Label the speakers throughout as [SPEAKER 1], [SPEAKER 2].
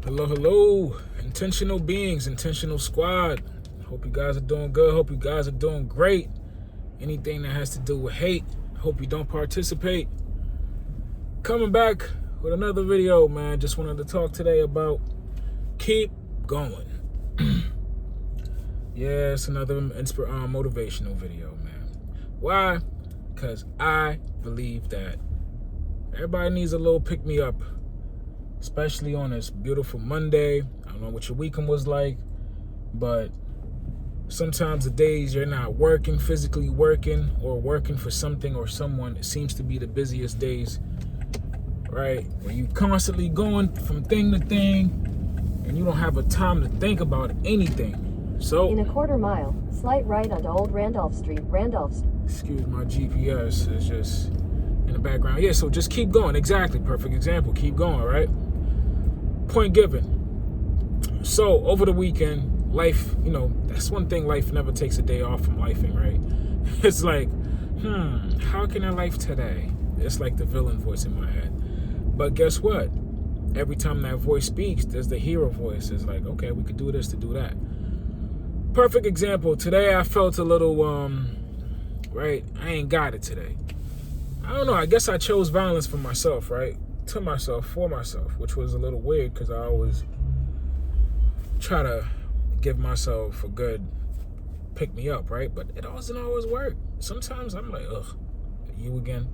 [SPEAKER 1] Hello, hello, intentional beings, intentional squad. Hope you guys are doing good. Hope you guys are doing great. Anything that has to do with hate, hope you don't participate. Coming back with another video, man. Just wanted to talk today about keep going. Yeah, it's another motivational video, man. Why? Because I believe that everybody needs a little pick-me-up, especially on this beautiful Monday. I don't know what your weekend was like, but sometimes the days you're not working, physically working, or working for something or someone, it seems to be the busiest days, right? Where you constantly going from thing to thing, and you don't have a time to think about anything. So,
[SPEAKER 2] in a quarter mile, slight right onto Old Randolph Street,
[SPEAKER 1] excuse my GPS, it's just in the background. Yeah, so just keep going. Exactly, perfect example. Keep going, right? Point given. So over the weekend, life, that's one thing. Life never takes a day off from lifing, right? It's like, how can I life today? It's like the villain voice in my head. But guess what? Every time that voice speaks, there's the hero voice. It's like, okay, we could do this to do that. Perfect example. Today I felt a little, right? I ain't got it today. I don't know. I guess I chose violence for myself, right? To myself, for myself, which was a little weird because I always try to give myself a good pick-me-up, right? But it doesn't always work. Sometimes I'm like, ugh, you again,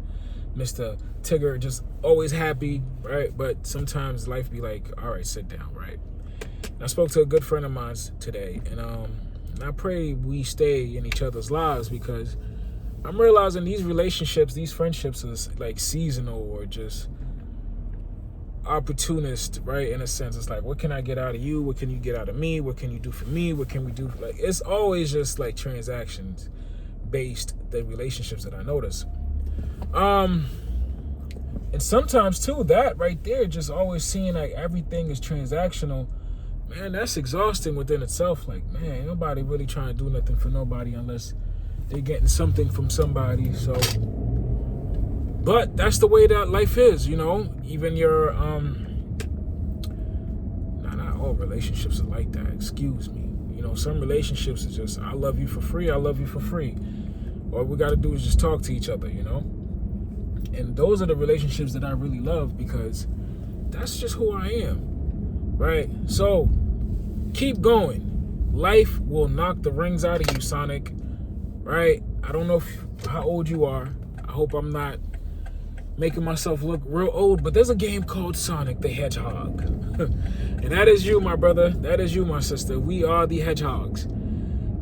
[SPEAKER 1] Mr. Tigger, just always happy, right? But sometimes life be like, all right, sit down, right? And I spoke to a good friend of mine today, and I pray we stay in each other's lives because I'm realizing these relationships, these friendships is like seasonal or just opportunist, right? In a sense, it's like, what can I get out of you? What can you get out of me? What can you do for me? What can we do? Like, it's always just like transactions based, the relationships that I notice. And sometimes too, that right there, just always seeing like everything is transactional, man, that's exhausting within itself. Like, man, ain't nobody really trying to do nothing for nobody unless they're getting something from somebody. So, but that's the way that life is, even your, not all relationships are like that, excuse me. Some relationships are just, I love you for free, I love you for free. All we got to do is just talk to each other, And those are the relationships that I really love because that's just who I am, right? So, keep going. Life will knock the rings out of you, Sonic, right? I don't know how old you are. I hope I'm not making myself look real old, but there's a game called Sonic the Hedgehog. And that is you, my brother. That is you, my sister. We are the hedgehogs.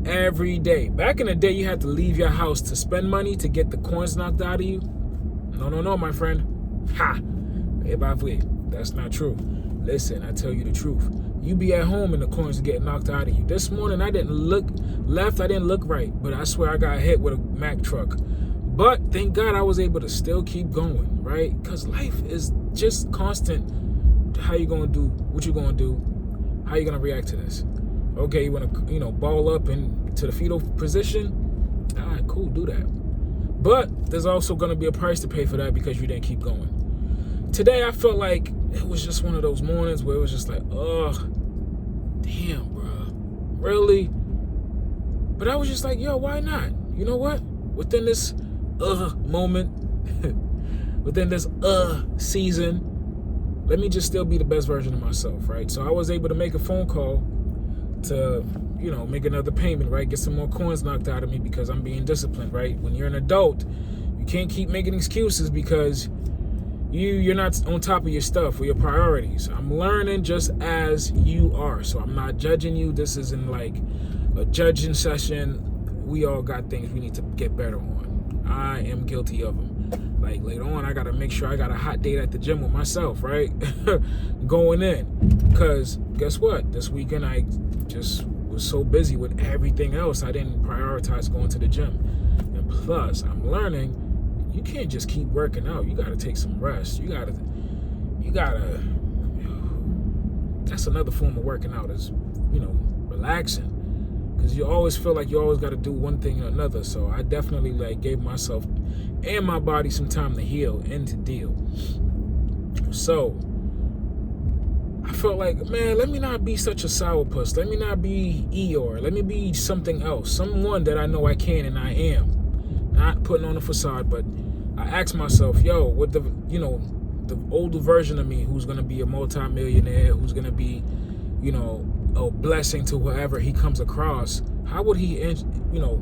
[SPEAKER 1] Every day. Back in the day, you had to leave your house to spend money to get the coins knocked out of you. No, my friend. Ha! That's not true. Listen, I tell you the truth. You be at home and the coins get knocked out of you. This morning, I didn't look left. I didn't look right. But I swear I got hit with a Mack truck. But thank God I was able to still keep going, right? Because life is just constant. How you going to do? What you going to do? How you going to react to this? Okay, you want to, ball up into the fetal position? All right, cool, do that. But there's also going to be a price to pay for that because you didn't keep going. Today, I felt like it was just one of those mornings where it was just like, ugh, damn, bro, really? But I was just like, yo, why not? You know what? Within this moment, within this season, let me just still be the best version of myself, right? So I was able to make a phone call to, make another payment, right? Get some more coins knocked out of me because I'm being disciplined, right? When you're an adult, you can't keep making excuses because you're not on top of your stuff or your priorities. I'm learning just as you are. So I'm not judging you. This isn't like a judging session. We all got things we need to get better on. I am guilty of them. Like later on, I got to make sure I got a hot date at the gym with myself, right? Going in. Because guess what? This weekend, I just was so busy with everything else. I didn't prioritize going to the gym. And plus, I'm learning you can't just keep working out. You got to take some rest. You got to, that's another form of working out is, relaxing. Because you always feel like you always got to do one thing or another. So I definitely gave myself and my body some time to heal and to deal. So I felt felt like, man, let me not be such a sourpuss. Let me not be Eeyore. Let me be something else. Someone that I know I can and I am. Not putting on a facade, but I asked myself, yo, with the, you know, the older version of me who's going to be a multimillionaire, who's going to be, you know, a blessing to whoever he comes across, how would he, you know,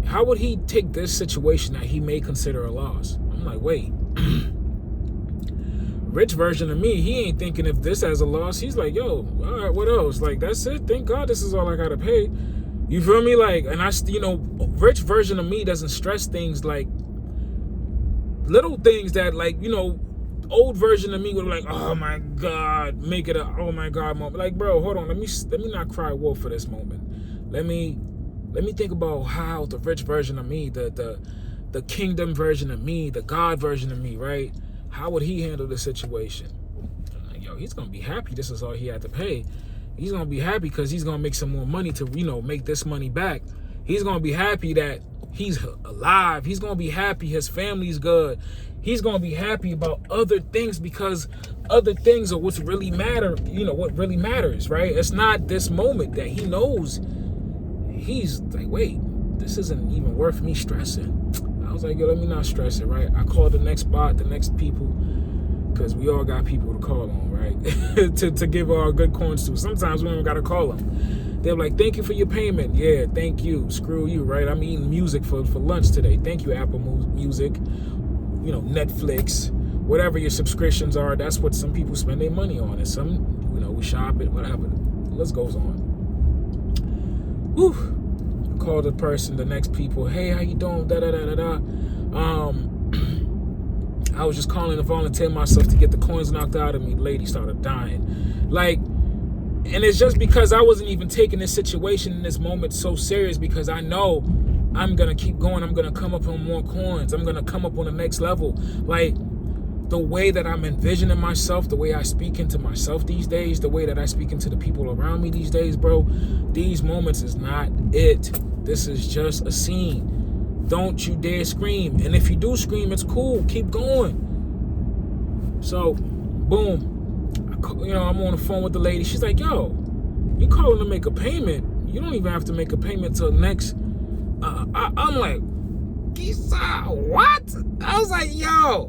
[SPEAKER 1] how would he take this situation that he may consider a loss? I'm like, wait. Rich version of me, he ain't thinking if this as a loss. He's like, yo, all right, what else? Like, that's it. Thank God this is all I got to pay. You feel me? Like, and I, you know, rich version of me doesn't stress things like little things that, like, you know, old version of me would be like, oh my God, make it a oh my God moment. Like, bro, hold on, let me not cry wolf for this moment. Let me think about how the rich version of me, the kingdom version of me, the God version of me, right? How would he handle the situation? Like, yo, he's gonna be happy. This is all he had to pay. He's gonna be happy because he's gonna make some more money to, you know, make this money back. He's gonna be happy that he's alive. He's gonna be happy his family's good. He's gonna be happy about other things because other things are what's really matter. You know what really matters, right? It's not this moment that he knows. He's like, wait, this isn't even worth me stressing. I was like, yo, let me not stress it, right? I called the next spot, the next people, because we all got people to call on, right? to give our good coins to. Sometimes we don't got to call them. They're like, thank you for your payment. Yeah, thank you. Screw you, right? I'm eating music for lunch today. Thank you, Apple Music, you know, Netflix, whatever your subscriptions are. That's what some people spend their money on. And some, you know, we shop it, whatever. The list goes on. Whew. Call the person, the next people, hey, how you doing? Da da da da da. I was just calling to volunteer myself to get the coins knocked out of me. The lady started dying. Like, and it's just because I wasn't even taking this situation in this moment so serious, because I know I'm gonna keep going. I'm gonna come up on more coins. I'm gonna come up on the next level. Like, the way that I'm envisioning myself, the way I speak into myself these days, the way that I speak into the people around me these days, bro, these moments is not it. This is just a scene. Don't you dare scream. And if you do scream, it's cool. Keep going. So, boom. You know, I'm on the phone with the lady. She's like, yo, you calling to make a payment? You don't even have to make a payment till next. I'm like, Gisa, what? I was like, yo.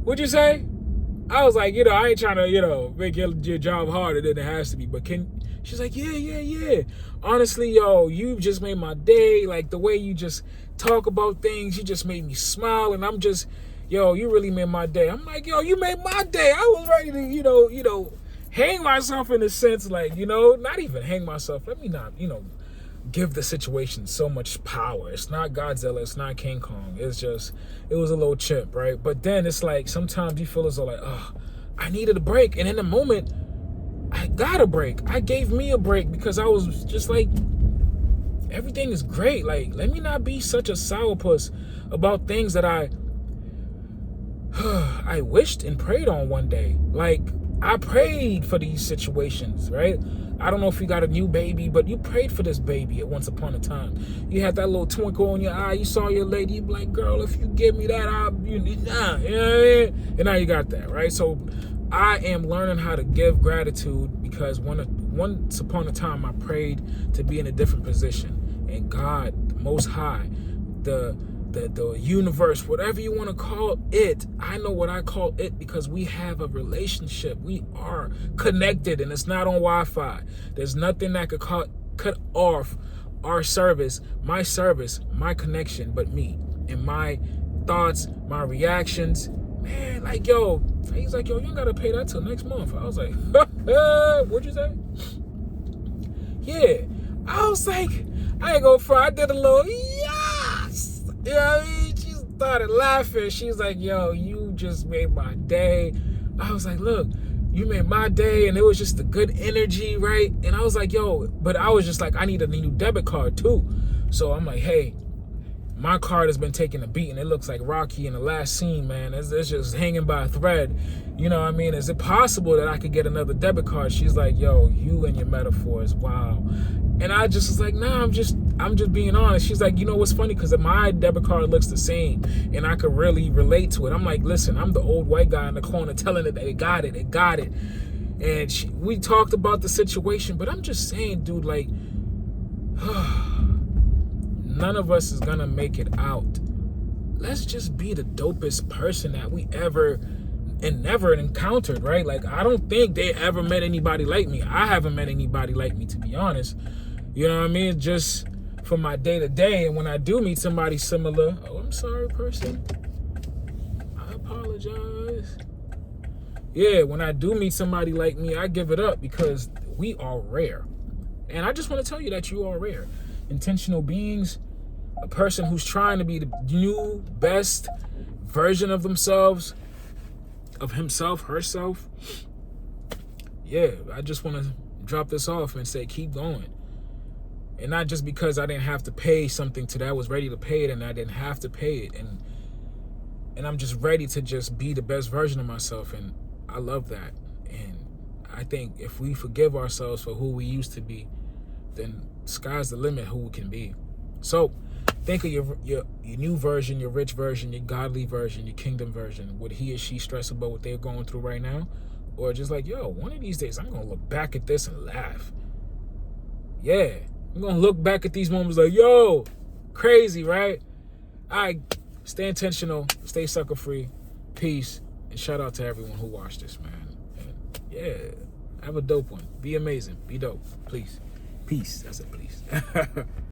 [SPEAKER 1] What'd you say? I was like, you know, I ain't trying to, you know, make your job harder than it has to be. But she's like, yeah. Honestly, yo, you just made my day. Like, the way you just talk about things, you just made me smile. And I'm just, yo, you really made my day. I'm like, yo, you made my day. I was ready to, you know, hang myself in a sense, like, you know, not even hang myself. Let me not, you know, give the situation so much power. It's not Godzilla, it's not King Kong. It's just, it was a little chimp, right? But then it's like, sometimes you feel as though like, oh, I needed a break. And in the moment, I got a break. I gave me a break because I was just like, everything is great. Like, let me not be such a sourpuss about things that I wished and prayed on one day. Like, I prayed for these situations, right? I don't know if you got a new baby, but you prayed for this baby at once upon a time. You had that little twinkle in your eye. You saw your lady. You be like, girl, if you give me that, and now you got that, right? So I am learning how to give gratitude because once upon a time I prayed to be in a different position. And God, the Most High, the universe, whatever you want to call it, I know what I call it because we have a relationship. We are connected, and it's not on Wi-Fi. There's nothing that could cut off our service, my connection, but me and my thoughts, my reactions. Man, like, yo, he's like, yo, you ain't gotta pay that till next month. I was like, what'd you say? Yeah, I was like, I ain't gonna front. I did a little, yes. You know what I mean? She started laughing. She's like, yo, you just made my day. I was like, look, you made my day. And it was just the good energy, right? And I was like, yo, but I was just like, I need a new debit card too. So I'm like, hey, my card has been taking a beating. It looks like Rocky in the last scene, man. It's just hanging by a thread. You know what I mean? Is it possible that I could get another debit card? She's like, yo, you and your metaphors, wow. And I just was like, nah, I'm just being honest. She's like, you know what's funny? Because my debit card looks the same, and I could really relate to it. I'm like, listen, I'm the old white guy in the corner telling it that it got it. And we talked about the situation, but I'm just saying, dude, like, none of us is gonna make it out. Let's just be the dopest person that we ever and never encountered, right? Like, I don't think they ever met anybody like me. I haven't met anybody like me, to be honest. You know what I mean? Just for my day-to-day. And when I do meet somebody similar, oh, I'm sorry, person. I apologize. Yeah, when I do meet somebody like me, I give it up because we are rare. And I just want to tell you that you are rare. Intentional beings, a person who's trying to be the new, best version of themselves, of himself, herself. Yeah, I just want to drop this off and say, keep going. And not just because I didn't have to pay something today. I was ready to pay it and I didn't have to pay it. And I'm just ready to just be the best version of myself. And I love that. And I think if we forgive ourselves for who we used to be, then sky's the limit who we can be. So think of your new version, your rich version, your godly version, your kingdom version. Would he or she stress about what they're going through right now? Or just like, yo, one of these days I'm going to look back at this and laugh. Yeah, I'm going to look back at these moments like, yo, crazy, right? All right, stay intentional, stay sucker free, peace, and shout out to everyone who watched this, man. And yeah, have a dope one. Be amazing. Be dope. Please. Peace. That's it, please.